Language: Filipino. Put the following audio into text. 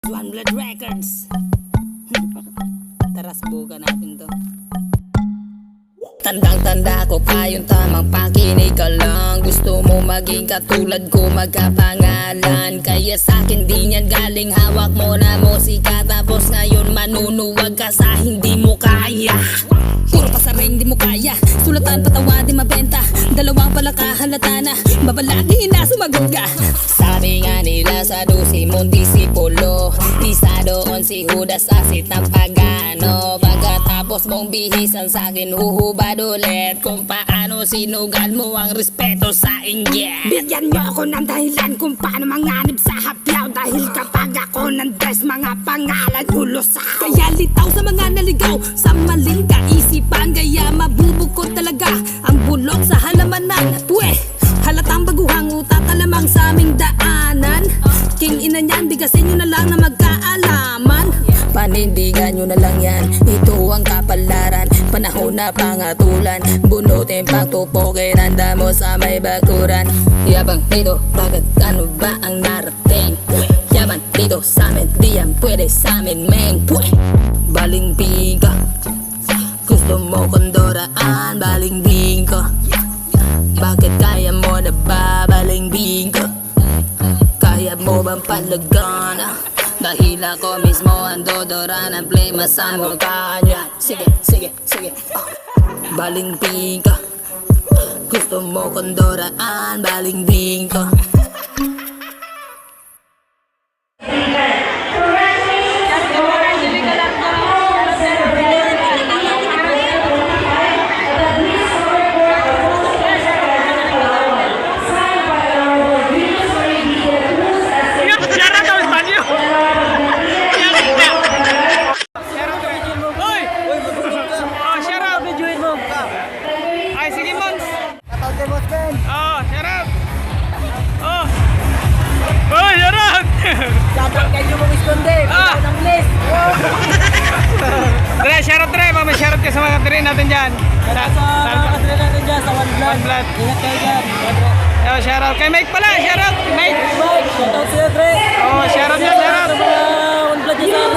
One Blood Records. Tara, subukan natin to. Tandang-tanda ko pa yung tamang pakinig ka lang. Gusto mo maging katulad ko, magkapangalan. Kaya sa'kin di niyan galing, hawak mo na musika. Tapos ngayon manunuwag ka sa hindi mo kaya. Puro pasaring di mo kaya, sulatan patawa di mabenta. Dalawang palaka halata na, babalaki na sumagot ka. Sabi nga nila sa 12 mong disipulo, isa doon si Judas asit ng pagano. Pagkatapos mong bihisan sa'kin, huhubad ulit kung paano sinugal mo ang respeto sa inggit. Bigyan niyo ako ng dahilan kung paano manganib sa hapyaw. Dahil kapag ako nandes, mga pangalan ulusaw. Kaya litaw sa mga naligaw, sa maling kaisipan. Kaya mabubukod talaga ang bulok sa halamanan. Pwe, halatang baguhang utak alamang sa aming daanan. King ina niyan, bigasin nyo na lang na magkaalaman. Panindigan nyo na lang yan, ito ang kapalaran. Panahon na pangatulan, bunutin pagtupokin. Handa mo sa may bakuran. Yabang dito, bakit ano ba ang narating? Yaman dito sa amin, di yan pwede sa amin, men. Balingbing ka, gusto mo kondoraan, balingbing ka. Bakit kaya mo na ba balingbing ka? Kaya mo bang palagana? Dahil ako mismo ang dodora ng plema sa mukha niya. Sige, sige, sige, balingbing ka, gusto mo kondoraan, balingbing ka. Dapat kayo mo iskonde, ng list. Dre, shoutout Dre, may shoutout ka sa mga katrin natin dyan. Sa mga katrin natin dyan, sa One Blood. One Blood. Ingat kayo dyan. Yo, shoutout kay Mike pala, shoutout kay Mike. Mike, shoutout sa'yo, Dre. Oh, shoutout niya, shoutout. Sa mga One Blood dyan sa